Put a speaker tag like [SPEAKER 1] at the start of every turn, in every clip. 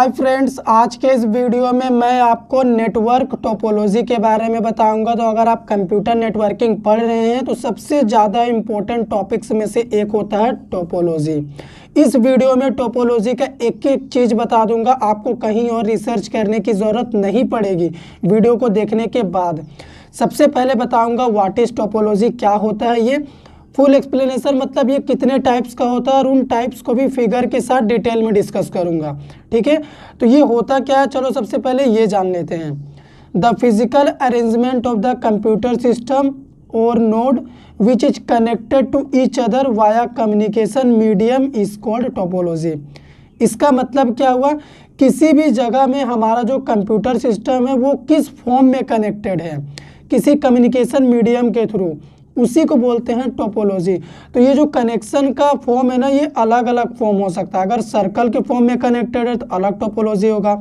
[SPEAKER 1] Hi friends, आज के इस वीडियो में मैं आपको नेटवर्क टोपोलॉजी के बारे में बताऊंगा। तो अगर आप कंप्यूटर नेटवर्किंग पढ़ रहे हैं तो सबसे ज़्यादा इम्पोर्टेंट टॉपिक्स में से एक होता है टोपोलॉजी। इस वीडियो में टोपोलॉजी का एक एक चीज़ बता दूंगा, आपको कहीं और रिसर्च करने की ज़रूरत नहीं पड़ेगी वीडियो को देखने के बाद। सबसे पहले बताऊँगा व्हाट इज़ टोपोलॉजी, क्या होता है ये, फुल एक्सप्लेनेशन मतलब ये कितने टाइप्स का होता है और उन टाइप्स को भी फिगर के साथ डिटेल में डिस्कस करूंगा। ठीक है, तो ये होता क्या है, चलो सबसे पहले ये जान लेते हैं। The physical arrangement of the computer system और node which is connected to each other via communication medium is called topology. इसका मतलब क्या हुआ, किसी भी जगह में हमारा जो कंप्यूटर सिस्टम है वो किस फॉर्म में कनेक्टेड है, किसी कम्युनिकेशन मीडियम के थ्रू, उसी को बोलते हैं टोपोलॉजी। तो ये जो कनेक्शन का फॉर्म है ना, ये अलग अलग फॉर्म हो सकता है। अगर सर्कल के फॉर्म में कनेक्टेड है तो अलग टोपोलॉजी होगा,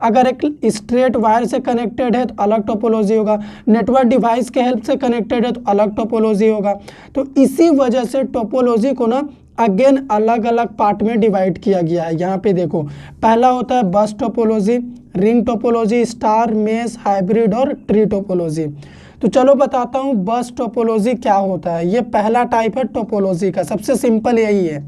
[SPEAKER 1] अगर एक स्ट्रेट वायर से कनेक्टेड है तो अलग टोपोलॉजी होगा, नेटवर्क डिवाइस के हेल्प से कनेक्टेड है तो अलग टोपोलॉजी होगा। तो इसी वजह से टोपोलॉजी को ना अगेन अलग अलग पार्ट में डिवाइड किया गया है। यहाँ पे देखो, पहला होता है बस topology, ring topology, star, mesh, hybrid और ट्री टोपोलॉजी। तो चलो बताता हूँ बस टोपोलॉजी क्या होता है। ये पहला टाइप है टोपोलॉजी का, सबसे सिंपल यही है।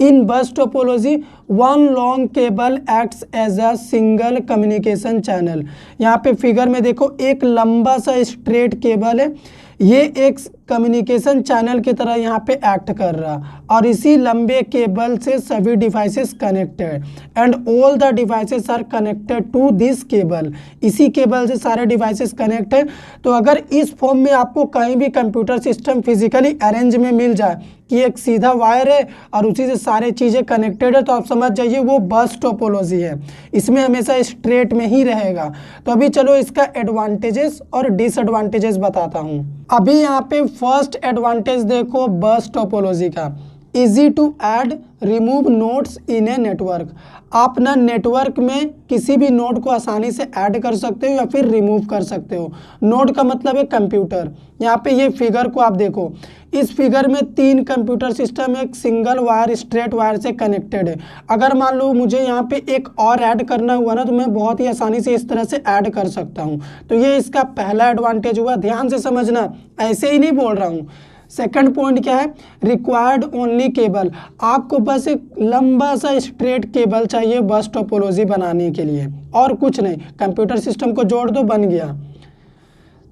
[SPEAKER 1] In bus topology one long cable acts as a single communication channel. यहाँ पे फिगर में देखो, एक लंबा सा स्ट्रेट केबल है, ये एक कम्युनिकेशन चैनल की तरह यहाँ पे एक्ट कर रहा, और इसी लंबे केबल से सभी devices connected and all the devices are connected to this cable. इसी केबल से सारे डिवाइसेस कनेक्ट है। तो अगर इस फॉर्म में आपको कहीं भी कंप्यूटर सिस्टम फिजिकली अरेंज में मिल जाए कि एक सीधा वायर है और उसी से सारे चीज़ें कनेक्टेड है, तो आप समझ जाइए वो बस टोपोलॉजी है। इसमें हमेशा स्ट्रेट में ही रहेगा। तो अभी चलो इसका एडवांटेजेस और डिसएडवांटेजेस बताता हूँ। अभी यहाँ पे फर्स्ट एडवांटेज देखो बस टोपोलॉजी का, easy to add remove nodes in a network. आप ना नेटवर्क में किसी भी नोड को आसानी से ऐड कर सकते हो या फिर रिमूव कर सकते हो। नोड का मतलब है कंप्यूटर। यहाँ पे ये फिगर को आप देखो, इस फिगर में 3 कंप्यूटर सिस्टम एक सिंगल वायर स्ट्रेट वायर से कनेक्टेड है। अगर मान लो मुझे यहाँ पे एक और ऐड करना हुआ ना, तो मैं बहुत ही आसानी से इस तरह से ऐड कर सकता हूँ। तो ये इसका पहला एडवांटेज हुआ, ध्यान से समझना, ऐसे ही नहीं बोल रहा हूँ। सेकंड पॉइंट क्या है, रिक्वायर्ड ओनली केबल। आपको बस एक लंबा सा स्ट्रेट केबल चाहिए बस टोपोलॉजी बनाने के लिए, और कुछ नहीं, कंप्यूटर सिस्टम को जोड़ दो, बन गया।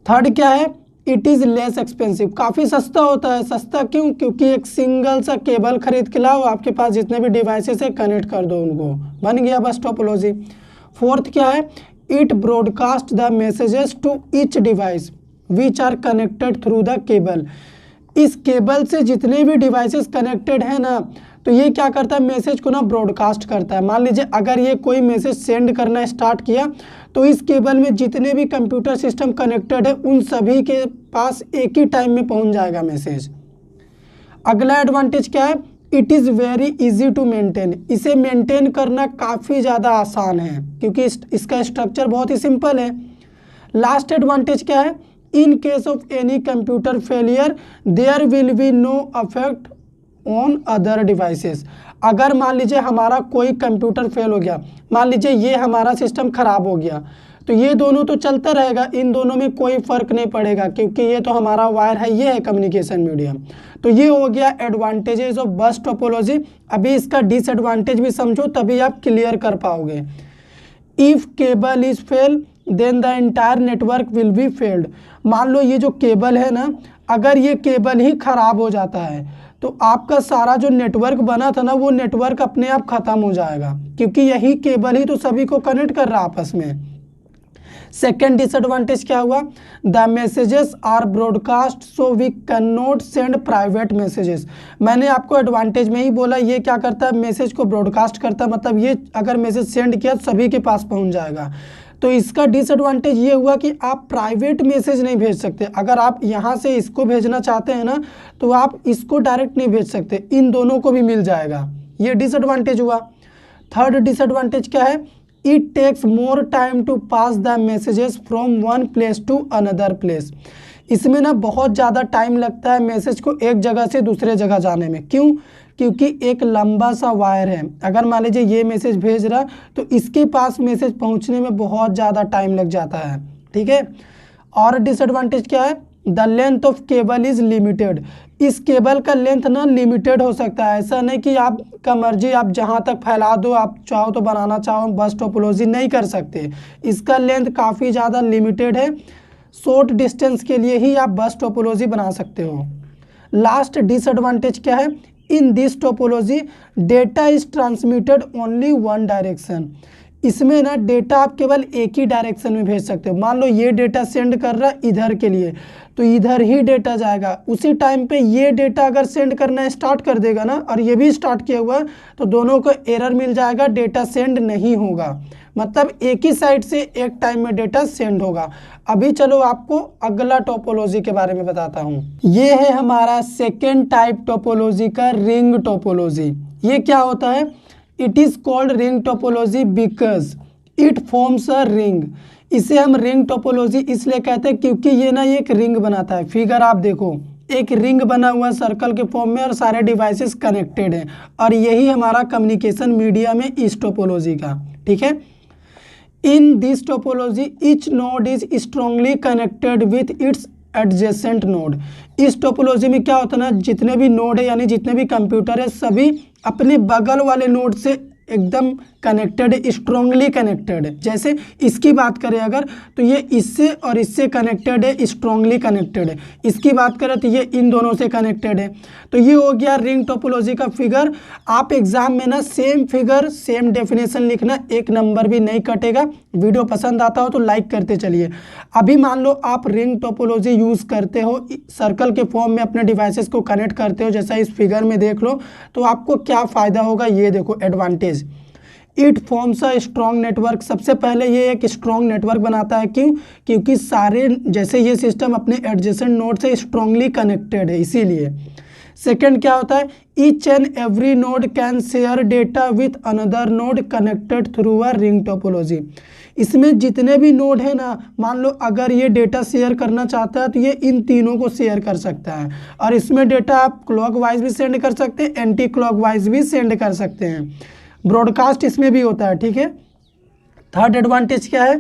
[SPEAKER 1] थर्ड क्या है, इट इज़ लेस एक्सपेंसिव, काफ़ी सस्ता होता है। सस्ता क्यों, क्योंकि एक सिंगल सा केबल खरीद के लाओ, आपके पास जितने भी डिवाइसेस है कनेक्ट कर दो उनको, बन गया बस टोपोलॉजी। फोर्थ क्या है, it broadcast the messages to each device which are connected through the cable. इस केबल से जितने भी डिवाइसेस कनेक्टेड है ना, तो ये क्या करता है, मैसेज को ना ब्रॉडकास्ट करता है। मान लीजिए अगर ये कोई मैसेज सेंड करना स्टार्ट किया, तो इस केबल में जितने भी कंप्यूटर सिस्टम कनेक्टेड है उन सभी के पास एक ही टाइम में पहुंच जाएगा मैसेज। अगला एडवांटेज क्या है, it is very easy to maintain. इसे मेंटेन करना काफ़ी ज़्यादा आसान है क्योंकि इसका स्ट्रक्चर बहुत ही सिंपल है। लास्ट एडवांटेज क्या है, in case of any computer failure there will be no affect on other devices. अगर मान लीजिए हमारा कोई कंप्यूटर फेल हो गया, मान लीजिए ये हमारा सिस्टम खराब हो गया, तो ये दोनों तो चलता रहेगा, इन दोनों में कोई फर्क नहीं पड़ेगा क्योंकि ये तो हमारा वायर है, ये है कम्युनिकेशन मीडियम। तो ये हो गया एडवांटेजेस ऑफ बस टोपोलॉजी। अभी इसका डिसएडवांटेज भी समझो, तभी आप क्लियर कर पाओगे। If cable is fail then the entire network will be failed. मान लो ये जो केबल है ना, अगर ये केबल ही खराब हो जाता है तो आपका सारा जो नेटवर्क बना था ना, वो नेटवर्क अपने आप खत्म हो जाएगा क्योंकि यही केबल ही तो सभी को कनेक्ट कर रहा आपस में। सेकेंड डिसएडवांटेज क्या हुआ, the messages are broadcast so we can not send private messages. मैंने आपको एडवांटेज में ही बोला, ये क्या करता है, मैसेज को ब्रॉडकास्ट करता है, मतलब ये अगर मैसेज सेंड किया तो सभी के पास पहुंच जाएगा। तो इसका डिसएडवांटेज ये हुआ कि आप प्राइवेट मैसेज नहीं भेज सकते। अगर आप यहाँ से इसको भेजना चाहते हैं ना, तो आप इसको डायरेक्ट नहीं भेज सकते, इन दोनों को भी मिल जाएगा, ये डिसएडवांटेज हुआ। थर्ड डिसएडवांटेज क्या है, it takes more time to pass the messages from one place to another place. इसमें ना बहुत ज़्यादा टाइम लगता है मैसेज को एक जगह से दूसरे जगह जाने में। क्यों, क्योंकि एक लंबा सा वायर है। अगर मान लीजिए ये मैसेज भेज रहा तो इसके पास मैसेज पहुंचने में बहुत ज़्यादा टाइम लग जाता है, ठीक है। और डिसएडवांटेज क्या है, the length of cable is limited. इस केबल का लेंथ ना लिमिटेड हो सकता है, ऐसा नहीं कि आपका मर्जी आप जहाँ तक फैला दो, आप चाहो तो बनाना चाहो बस टोपोलॉजी नहीं कर सकते। इसका लेंथ काफ़ी ज़्यादा लिमिटेड है, शॉर्ट डिस्टेंस के लिए ही आप बस टोपोलॉजी बना सकते हो। लास्ट डिसएडवांटेज क्या है, in this topology data is transmitted only one direction. इसमें ना डेटा आप केवल एक ही डायरेक्शन में भेज सकते हो। मान लो ये डेटा सेंड कर रहा है इधर के लिए, तो इधर ही डेटा जाएगा। उसी टाइम पे ये डेटा अगर सेंड करना स्टार्ट कर देगा ना, और ये भी स्टार्ट किया हुआ, तो दोनों को एरर मिल जाएगा, डेटा सेंड नहीं होगा। मतलब एक ही साइड से एक टाइम में डेटा सेंड होगा। अभी चलो आपको अगला टोपोलॉजी के बारे में बताता हूँ। ये है हमारा सेकेंड टाइप टोपोलॉजी का, रिंग टोपोलॉजी। ये क्या होता है, it is called ring topology because it forms a ring. इसे हम रिंग टोपोलॉजी इसलिए कहते हैं क्योंकि ये ना एक रिंग बनाता है। फिगर आप देखो, एक रिंग बना हुआ सर्कल के फॉर्म में और सारे डिवाइसेस कनेक्टेड हैं, और यही हमारा कम्युनिकेशन मीडियम है इस टोपोलॉजी का, ठीक है। In this topology each node is strongly connected with its adjacent node. इस टोपोलॉजी में क्या होता है ना, जितने भी नोड है यानी जितने भी कंप्यूटर है सभी अपने बगल वाले नोड से एकदम कनेक्टेड है, स्ट्रांगली कनेक्टेड है। जैसे इसकी बात करें अगर, तो ये इससे और इससे कनेक्टेड है, स्ट्रांगली कनेक्टेड है। इसकी बात करें तो ये इन दोनों से कनेक्टेड है। तो ये हो गया रिंग टोपोलॉजी का फिगर। आप एग्जाम में ना सेम फिगर सेम डेफिनेशन लिखना, एक नंबर भी नहीं कटेगा। वीडियो पसंद आता हो तो लाइक करते चलिए। अभी मान लो आप रिंग टोपोलॉजी यूज़ करते हो, सर्कल के फॉर्म में अपने डिवाइसेस को कनेक्ट करते हो, जैसा इस फिगर में देख लो, तो आपको क्या फ़ायदा होगा ये देखो advantage. It forms a strong network. सबसे पहले ये एक स्ट्रॉन्ग नेटवर्क बनाता है। क्यों? क्योंकि सारे जैसे ये सिस्टम अपने एडजेसेंट नोड से स्ट्रांगली कनेक्टेड है, इसीलिए। सेकेंड क्या होता है, each and every node can share data with another node connected through a ring topology. इसमें जितने भी नोड है ना, मान लो अगर ये डेटा शेयर करना चाहता है तो ये इन तीनों को शेयर कर सकता है, और इसमें डेटा आप क्लॉकवाइज भी सेंड कर सकते हैं, एंटी क्लॉकवाइज भी सेंड कर सकते हैं। ब्रॉडकास्ट इसमें भी होता है, ठीक है। थर्ड एडवांटेज क्या है,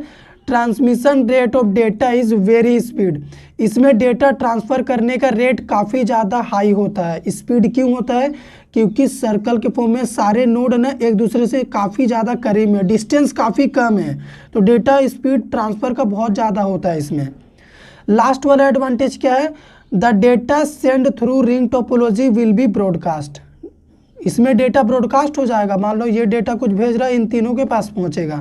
[SPEAKER 1] transmission rate of data is very speed. इसमें डेटा ट्रांसफ़र करने का रेट काफ़ी ज़्यादा हाई होता है। स्पीड क्यों होता है? क्योंकि सर्कल के फॉर्म में सारे नोड ना एक दूसरे से काफ़ी ज़्यादा करीब है, डिस्टेंस काफ़ी कम है, तो डेटा स्पीड ट्रांसफ़र का बहुत ज़्यादा होता है इसमें। लास्ट वाला एडवांटेज क्या है, the data send through ring topology will be broadcast. इसमें डेटा ब्रॉडकास्ट हो जाएगा। मान लो ये डेटा कुछ भेज रहा है, इन तीनों के पास पहुंचेगा।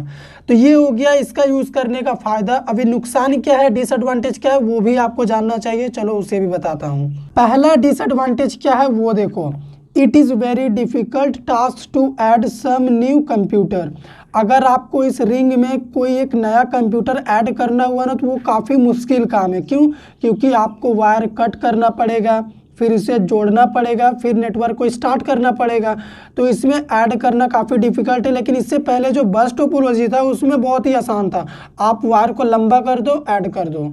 [SPEAKER 1] तो ये हो गया इसका यूज़ करने का फ़ायदा। अभी नुकसान क्या है, डिसएडवांटेज क्या है, वो भी आपको जानना चाहिए। चलो उसे भी बताता हूँ। पहला डिसएडवांटेज क्या है वो देखो, it is very difficult task to add some new computer. अगर आपको इस रिंग में कोई एक नया कंप्यूटर ऐड करना हुआ ना, तो वो काफ़ी मुश्किल काम है। क्यों? क्योंकि आपको वायर कट करना पड़ेगा, फिर इसे जोड़ना पड़ेगा, फिर नेटवर्क को स्टार्ट करना पड़ेगा। तो इसमें ऐड करना काफ़ी डिफिकल्ट है। लेकिन इससे पहले जो बस टोपोलॉजी था उसमें बहुत ही आसान था, आप वायर को लंबा कर दो, ऐड कर दो।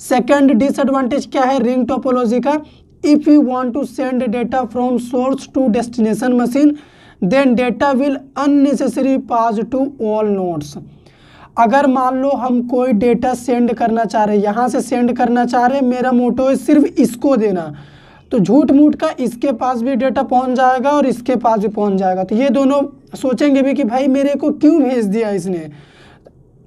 [SPEAKER 1] सेकंड डिसएडवांटेज क्या है रिंग टोपोलॉजी का, if you want to send data from source to destination machine then data will unnecessary pass to all nodes. अगर मान लो हम कोई डेटा सेंड करना चाह रहे हैं, यहाँ से सेंड करना चाह रहे हैं, मेरा मोटो है सिर्फ इसको देना, तो झूठ मूठ का इसके पास भी डेटा पहुंच जाएगा और इसके पास भी पहुंच जाएगा। तो ये दोनों सोचेंगे भी कि भाई मेरे को क्यों भेज दिया इसने।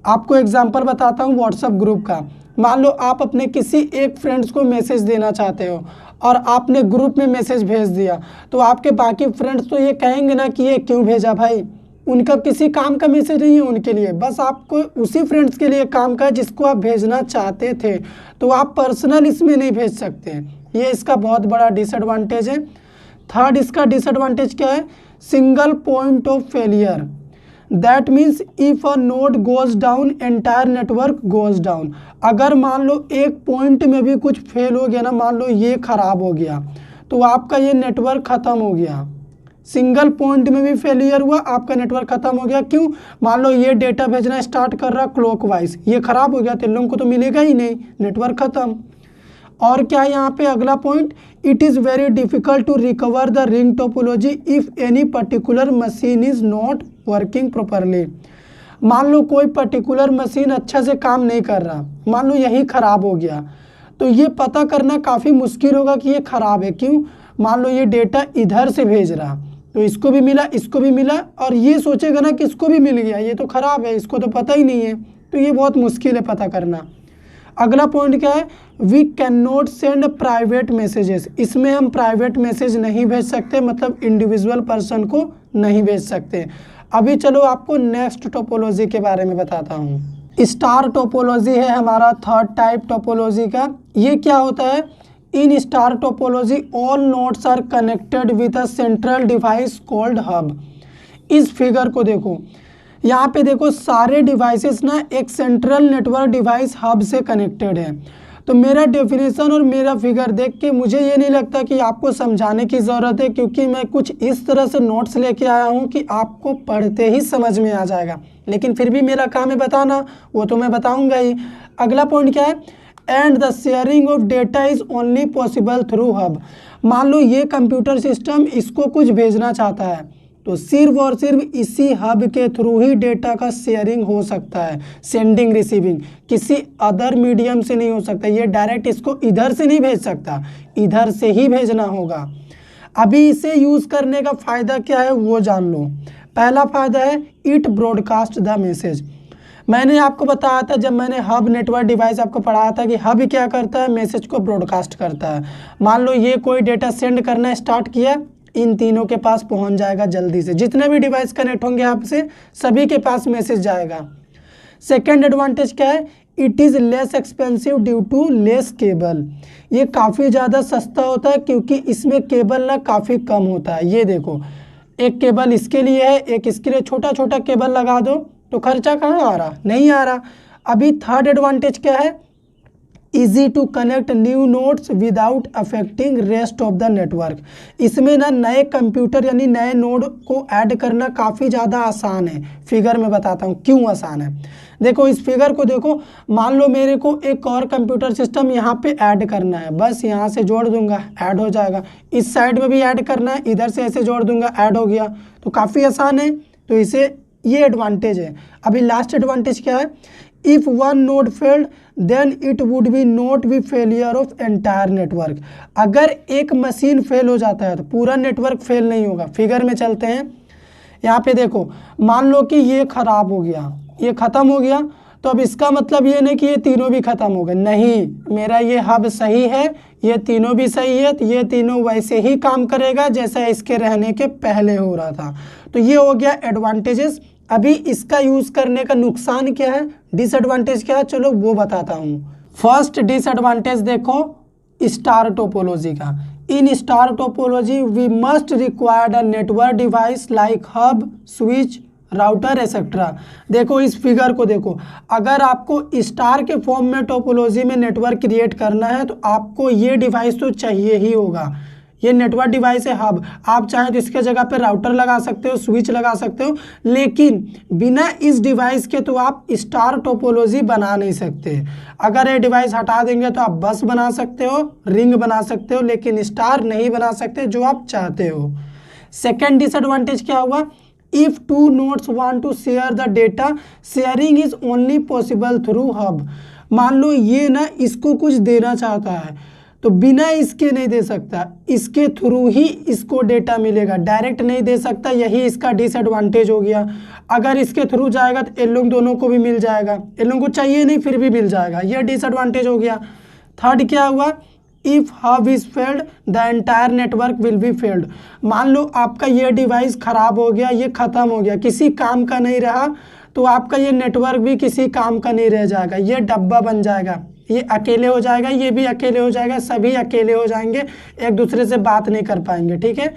[SPEAKER 1] आपको एग्जांपल बताता हूँ व्हाट्सएप ग्रुप का। मान लो आप अपने किसी एक फ्रेंड्स को मैसेज देना चाहते हो और आपने ग्रुप में मैसेज भेज दिया, तो आपके बाकी फ्रेंड्स तो ये कहेंगे ना कि ये क्यों भेजा भाई, उनका किसी काम का मैसेज नहीं है उनके लिए, बस आपको उसी फ्रेंड्स के लिए काम का है जिसको आप भेजना चाहते थे। तो आप पर्सनल इसमें नहीं भेज सकते, ये इसका बहुत बड़ा डिसएडवांटेज है। थर्ड इसका डिसएडवांटेज क्या है, single point of failure. That means if a node goes down entire network goes down. अगर मान लो एक पॉइंट में भी कुछ फेल हो गया ना, मान लो ये खराब हो गया, तो आपका ये नेटवर्क ख़त्म हो गया। सिंगल पॉइंट में भी फेलियर हुआ, आपका नेटवर्क खत्म हो गया। क्यों? मान लो ये डेटा भेजना स्टार्ट कर रहा क्लॉकवाइज, ये खराब हो गया तो इन लोगों को तो मिलेगा ही नहीं, नेटवर्क खत्म। और क्या है यहाँ पे अगला point, it is very difficult to recover the ring topology if any particular machine is not working properly. मान लो कोई पर्टिकुलर मशीन अच्छा से काम नहीं कर रहा, मान लो यही ख़राब हो गया, तो ये पता करना काफ़ी मुश्किल होगा कि ये ख़राब है। क्यों? मान लो ये डेटा इधर से भेज रहा, तो इसको भी मिला, इसको भी मिला, और ये सोचेगा ना कि इसको भी मिल गया, ये तो ख़राब है, इसको तो पता ही नहीं है, तो ये बहुत मुश्किल है पता करना। अगला पॉइंट क्या है, we can not send private messages. इसमें हम प्राइवेट मैसेज नहीं भेज सकते, मतलब इंडिविजुअल पर्सन को नहीं भेज सकते। अभी चलो आपको नेक्स्ट टोपोलॉजी के बारे में बताता हूँ। स्टार टोपोलॉजी है हमारा थर्ड टाइप टोपोलॉजी का। ये क्या होता है, in star topology all nodes are connected with a central device called hub. इस फिगर को देखो, यहाँ पे देखो सारे डिवाइसेस ना एक सेंट्रल नेटवर्क डिवाइस हब से कनेक्टेड है। तो मेरा डेफिनेशन और मेरा फिगर देख के मुझे ये नहीं लगता कि आपको समझाने की ज़रूरत है, क्योंकि मैं कुछ इस तरह से नोट्स लेके आया हूँ कि आपको पढ़ते ही समझ में आ जाएगा। लेकिन फिर भी मेरा काम है बताना, वो तो मैं बताऊँगा ही। अगला पॉइंट क्या है, and the sharing of data is only possible through hub. मान लो ये कंप्यूटर सिस्टम इसको कुछ भेजना चाहता है, तो सिर्फ और सिर्फ इसी हब के थ्रू ही डेटा का शेयरिंग हो सकता है। सेंडिंग रिसीविंग किसी अदर मीडियम से नहीं हो सकता, ये डायरेक्ट इसको इधर से नहीं भेज सकता, इधर से ही भेजना होगा। अभी इसे यूज़ करने का फ़ायदा क्या है वो जान लो। पहला फ़ायदा है इट ब्रॉडकास्ट द मैसेज। मैंने आपको बताया था जब मैंने हब नेटवर्क डिवाइस आपको पढ़ाया था कि हब क्या करता है, मैसेज को ब्रॉडकास्ट करता है। मान लो ये कोई डेटा सेंड करना स्टार्ट किया, इन तीनों के पास पहुंच जाएगा जल्दी से, जितने भी डिवाइस कनेक्ट होंगे आपसे सभी के पास मैसेज जाएगा। सेकेंड एडवांटेज क्या है, it is less expensive due to less cable. ये काफ़ी ज़्यादा सस्ता होता है क्योंकि इसमें केबल ना काफ़ी कम होता है। ये देखो एक केबल इसके लिए है, एक इसके लिए, छोटा छोटा केबल लगा दो तो खर्चा कहाँ आ रहा, नहीं आ रहा। अभी थर्ड एडवांटेज क्या है, easy to connect new nodes without affecting rest of the network. इसमें ना नए कंप्यूटर यानी नए नोड को ऐड करना काफ़ी ज़्यादा आसान है। फिगर में बताता हूँ क्यों आसान है। देखो इस फिगर को देखो, मान लो मेरे को एक और कंप्यूटर सिस्टम यहाँ पे ऐड करना है, बस यहाँ से जोड़ दूंगा ऐड हो जाएगा। इस साइड में भी ऐड करना है, इधर से ऐसे जोड़ दूंगा ऐड हो गया, तो काफ़ी आसान है। तो इसे ये एडवांटेज है। अभी लास्ट एडवांटेज क्या है, if one node failed then it would be not be failure of entire network. अगर एक मशीन फेल हो जाता है तो पूरा नेटवर्क फेल नहीं होगा। फिगर में चलते हैं, यहाँ पे देखो मान लो कि ये खराब हो गया, ये ख़त्म हो गया, तो अब इसका मतलब ये नहीं कि ये तीनों भी ख़त्म हो गए, नहीं, मेरा ये हब सही है, ये तीनों भी सही है, तो ये तीनों वैसे ही काम करेगा जैसा इसके रहने के पहले हो रहा था। तो ये हो गया एडवांटेजेस। अभी इसका यूज़ करने का नुकसान क्या है, डिसएडवांटेज क्या है, चलो वो बताता हूँ। फर्स्ट डिसएडवांटेज देखो स्टार टोपोलॉजी का। In star topology we must required a network device like hub, switch, router etcetera. देखो इस फिगर को देखो, अगर आपको स्टार के फॉर्म में टोपोलॉजी में नेटवर्क क्रिएट करना है तो आपको ये डिवाइस तो चाहिए ही होगा। ये नेटवर्क डिवाइस है हब, आप चाहें तो इसके जगह पे राउटर लगा सकते हो, स्विच लगा सकते हो, लेकिन बिना इस डिवाइस के तो आप स्टार टोपोलॉजी बना नहीं सकते। अगर ये डिवाइस हटा देंगे तो आप बस बना सकते हो, रिंग बना सकते हो, लेकिन स्टार नहीं बना सकते जो आप चाहते हो। सेकेंड डिसएडवांटेज क्या हुआ, if two nodes want to share the data sharing is only possible through hub. मान लो ये ना इसको कुछ देना चाहता है तो बिना इसके नहीं दे सकता, इसके थ्रू ही इसको डेटा मिलेगा, डायरेक्ट नहीं दे सकता, यही इसका डिसएडवांटेज हो गया। अगर इसके थ्रू जाएगा तो इन लोग दोनों को भी मिल जाएगा, इन लोगों को चाहिए नहीं फिर भी मिल जाएगा, यह डिसएडवांटेज हो गया। थर्ड क्या हुआ, if hub is failed the entire network will be failed. मान लो आपका ये डिवाइस ख़राब हो गया, ये ख़त्म हो गया, किसी काम का नहीं रहा, तो आपका ये नेटवर्क भी किसी काम का नहीं रह जाएगा, ये डब्बा बन जाएगा, ये अकेले हो जाएगा, ये भी अकेले हो जाएगा, सभी अकेले हो जाएंगे, एक दूसरे से बात नहीं कर पाएंगे। ठीक है।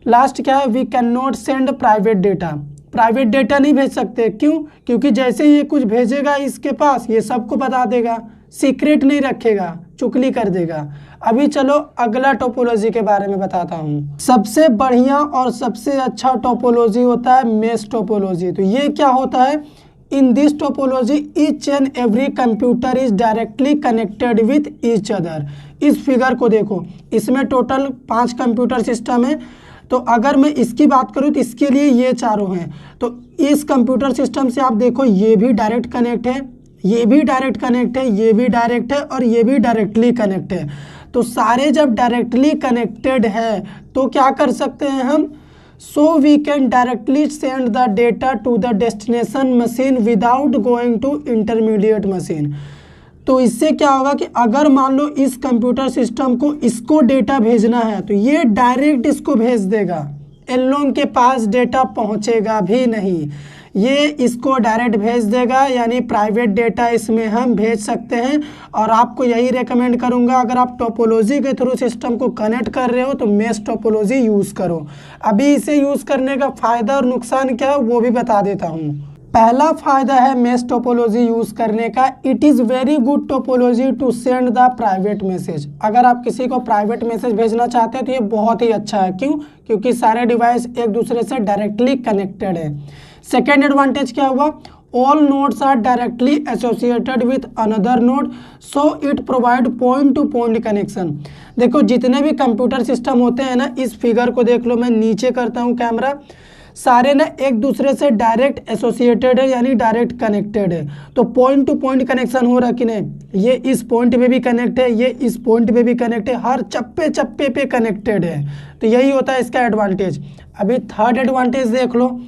[SPEAKER 1] लास्ट क्या है, we can not send private data. Private data नहीं भेज सकते, क्यों? क्योंकि जैसे ही ये कुछ भेजेगा इसके पास ये सबको बता देगा, सीक्रेट नहीं रखेगा, चुगली कर देगा। अभी चलो अगला टोपोलॉजी के बारे में बताता हूँ। सबसे बढ़िया और सबसे अच्छा टोपोलॉजी होता है मेश टोपोलॉजी। तो ये क्या होता है, in this topology each and every computer is directly connected with each other. इस फिगर को देखो, इसमें टोटल 5 कंप्यूटर सिस्टम है। तो अगर मैं इसकी बात करूँ तो इसके लिए ये चारों हैं। तो इस कंप्यूटर सिस्टम से आप देखो ये भी डायरेक्ट कनेक्ट है, ये भी डायरेक्ट कनेक्ट है, ये भी डायरेक्ट है और ये भी डायरेक्टली कनेक्ट है। तो सारे जब डायरेक्टली कनेक्टेड है तो क्या कर सकते हैं हम, so we can directly send the data to the destination machine without going to intermediate machine. तो इससे क्या होगा कि अगर मान लो इस कंप्यूटर सिस्टम को इसको डेटा भेजना है तो ये डायरेक्ट इसको भेज देगा, इन लोगों के पास डेटा पहुंचेगा भी नहीं, ये इसको डायरेक्ट भेज देगा। यानी प्राइवेट डेटा इसमें हम भेज सकते हैं। और आपको यही रेकमेंड करूंगा, अगर आप टोपोलॉजी के थ्रू सिस्टम को कनेक्ट कर रहे हो तो मेश टोपोलॉजी यूज़ करो। अभी इसे यूज़ करने का फ़ायदा और नुकसान क्या है वो भी बता देता हूँ। पहला फ़ायदा है मेश टोपोलॉजी यूज़ करने का, it is very good topology to send the private message. अगर आप किसी को प्राइवेट मैसेज भेजना चाहते हैं तो ये बहुत ही अच्छा है। क्यों? क्योंकि सारे डिवाइस एक दूसरे से डायरेक्टली कनेक्टेड है। सेकेंड एडवांटेज क्या हुआ, all nodes are directly associated with another node, so it provide point to point connection. देखो जितने भी कंप्यूटर सिस्टम होते हैं ना, इस फिगर को देख लो, मैं नीचे करता हूँ कैमरा, सारे ना एक दूसरे से डायरेक्ट एसोसिएटेड है यानी डायरेक्ट कनेक्टेड है। तो पॉइंट टू पॉइंट कनेक्शन हो रहा कि नहीं, ये इस पॉइंट पे भी कनेक्ट है, ये इस पॉइंट पे भी कनेक्ट है, हर चप्पे चप्पे पे कनेक्टेड है। तो यही होता है इसका एडवांटेज। अभी थर्ड एडवांटेज देख लो,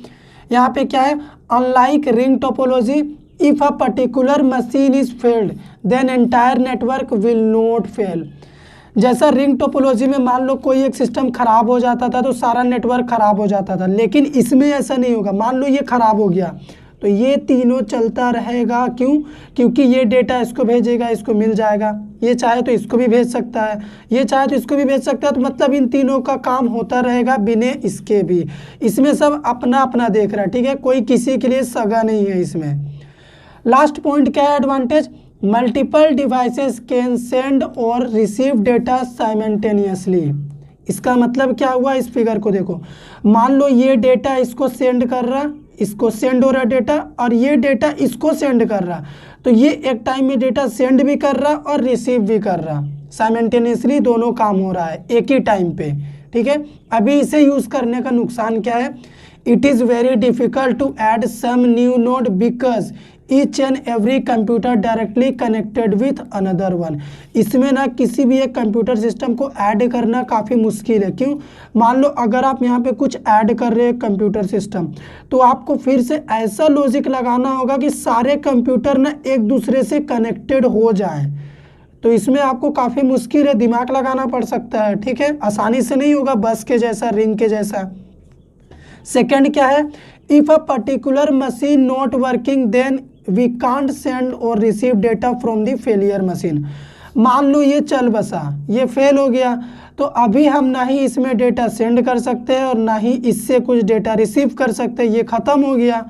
[SPEAKER 1] यहाँ पे क्या है, unlike ring topology, if a particular machine is failed then entire network will not fail. जैसा रिंग टोपोलॉजी में मान लो कोई एक सिस्टम खराब हो जाता था तो सारा नेटवर्क खराब हो जाता था, लेकिन इसमें ऐसा नहीं होगा। मान लो ये खराब हो गया तो ये तीनों चलता रहेगा। क्यों? क्योंकि ये डेटा इसको भेजेगा, इसको मिल जाएगा, ये चाहे तो इसको भी भेज सकता है, ये चाहे तो इसको भी भेज सकता है। तो मतलब इन तीनों का काम होता रहेगा बिना इसके भी। इसमें सब अपना अपना देख रहा है, ठीक है, कोई किसी के लिए सगा नहीं है इसमें। लास्ट पॉइंट क्या है advantage, multiple devices can send और रिसीव डेटा साइमल्टेनियसली। इसका मतलब क्या हुआ, इस फिगर को देखो, मान लो ये डेटा इसको सेंड कर रहा, इसको सेंड हो रहा डेटा, और ये डेटा इसको सेंड कर रहा। तो ये एक टाइम में डेटा सेंड भी कर रहा और रिसीव भी कर रहा, साइमल्टेनियसली दोनों काम हो रहा है एक ही टाइम पे, ठीक है। अभी इसे यूज़ करने का नुकसान क्या है, it is very difficult to add some new node because each and every computer directly connected with another one. इसमें ना किसी भी एक कंप्यूटर सिस्टम को ऐड करना काफ़ी मुश्किल है। क्यों? मान लो अगर आप यहाँ पे कुछ ऐड कर रहे हैं कंप्यूटर सिस्टम, तो आपको फिर से ऐसा लॉजिक लगाना होगा कि सारे कंप्यूटर ना एक दूसरे से कनेक्टेड हो जाएं। तो इसमें आपको काफ़ी मुश्किल है, दिमाग लगाना पड़ सकता है, ठीक है, आसानी से नहीं होगा, बस के जैसा, रिंग के जैसा। सेकेंड क्या है, if a particular machine not working then we can't send और receive data from the failure machine. मान लो ये चल बसा, ये फेल हो गया, तो अभी हम ना ही इसमें डेटा सेंड कर सकते हैं और ना ही इससे कुछ डेटा रिसीव कर सकते हैं, ये ख़त्म हो गया।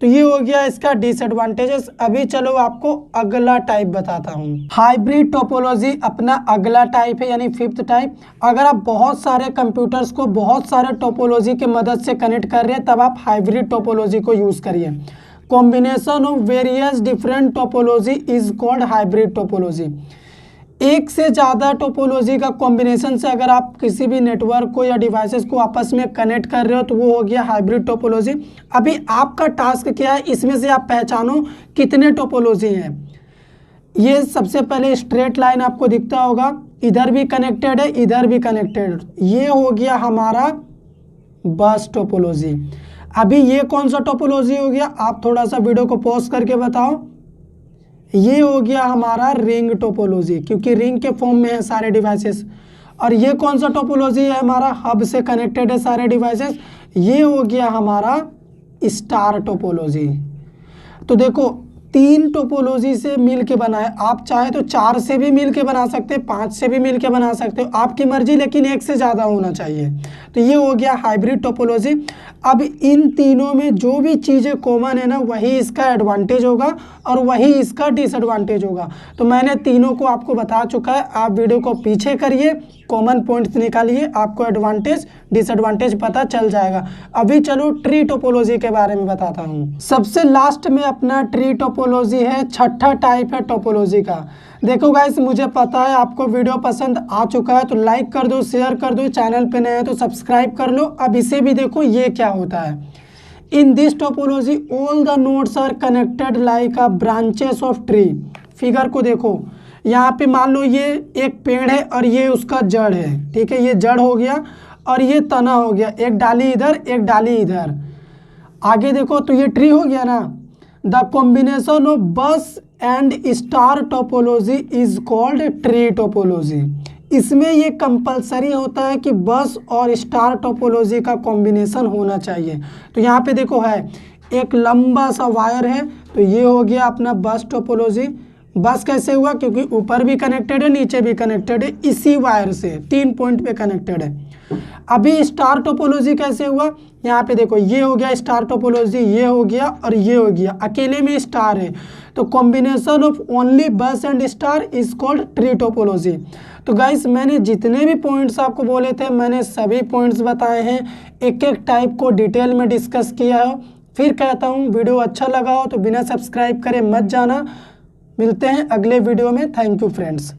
[SPEAKER 1] तो ये हो गया इसका डिसएडवांटेजेस। अभी चलो आपको अगला टाइप बताता हूँ। हाइब्रिड टोपोलॉजी अपना अगला टाइप है, यानी फिफ्थ टाइप। अगर आप बहुत सारे कंप्यूटर्स को बहुत सारे टोपोलॉजी के मदद से कनेक्ट कर रहे हैं तब आप हाइब्रिड टोपोलॉजी को यूज़ करिए। Combination of various different topology is called hybrid topology. एक से ज़्यादा टोपोलॉजी का कॉम्बिनेशन से अगर आप किसी भी नेटवर्क को या डिवाइसेस को आपस में कनेक्ट कर रहे हो तो वो हो गया हाइब्रिड टोपोलॉजी। अभी आपका टास्क क्या है, इसमें से आप पहचानो कितने टोपोलॉजी हैं। ये सबसे पहले स्ट्रेट लाइन आपको दिखता होगा, इधर भी कनेक्टेड है, इधर भी कनेक्टेड, ये हो गया हमारा बस टोपोलॉजी। अभी ये कौन सा टोपोलॉजी हो गया, आप थोड़ा सा वीडियो को पॉज करके बताओ। ये हो गया हमारा रिंग टोपोलॉजी, क्योंकि रिंग के फॉर्म में है सारे डिवाइसेस। और ये कौन सा टोपोलॉजी है, हमारा हब से कनेक्टेड है सारे डिवाइसेस, ये हो गया हमारा स्टार टोपोलॉजी। तो देखो 3 टोपोलॉजी से मिल के बना है, आप चाहे तो 4 से भी मिल के बना सकते हैं, 5 से भी मिल के बना सकते हो, आपकी मर्जी, लेकिन एक से ज़्यादा होना चाहिए। तो ये हो गया हाइब्रिड टोपोलॉजी। अब इन तीनों में जो भी चीज़ें कॉमन है ना, वही इसका एडवांटेज होगा और वही इसका डिसएडवांटेज होगा। तो मैंने तीनों को आपको बता चुका है, आप वीडियो को पीछे करिए, कॉमन पॉइंट्स निकालिए, आपको एडवांटेज डिसएडवांटेज पता चल जाएगा। अभी चलो ट्री टोपोलॉजी के बारे में बताता हूँ। सबसे लास्ट में अपना ट्री टोपोलॉजी है, छठा टाइप है टोपोलॉजी का। देखो गाइस, मुझे पता है आपको वीडियो पसंद आ चुका है, तो लाइक कर दो, शेयर कर दो, चैनल पे नए हैं तो सब्सक्राइब कर लो। अब इसे भी देखो ये क्या होता है। In this topology all the nodes are connected like a branches of tree. Figure को देखो, यहाँ पे मान लो ये एक पेड़ है और ये उसका जड़ है, ठीक है, ये जड़ हो गया और ये तना हो गया, एक डाली इधर एक डाली इधर। आगे देखो तो ये ट्री हो गया ना। द कॉम्बिनेशन ऑफ बस and star topology is called tree topology. इसमें ये कंपलसरी होता है कि बस और स्टार टोपोलॉजी का कॉम्बिनेशन होना चाहिए। तो यहाँ पे देखो है एक लंबा सा वायर है, तो ये हो गया अपना बस टोपोलॉजी। बस कैसे हुआ, क्योंकि ऊपर भी कनेक्टेड है नीचे भी कनेक्टेड है, इसी वायर से 3 पॉइंट पे कनेक्टेड है। अभी स्टार टोपोलॉजी कैसे हुआ, यहाँ पे देखो ये हो गया स्टार टोपोलॉजी, ये हो गया और ये हो गया, अकेले में स्टार है, तो कॉम्बिनेशन ऑफ ओनली बस and star is called tree topology. तो गाइस, मैंने जितने भी पॉइंट्स आपको बोले थे, मैंने सभी पॉइंट्स बताए हैं, एक एक टाइप को डिटेल में डिस्कस किया है। फिर कहता हूँ, वीडियो अच्छा लगा हो तो बिना सब्सक्राइब करे मत जाना। मिलते हैं अगले वीडियो में। Thank you friends.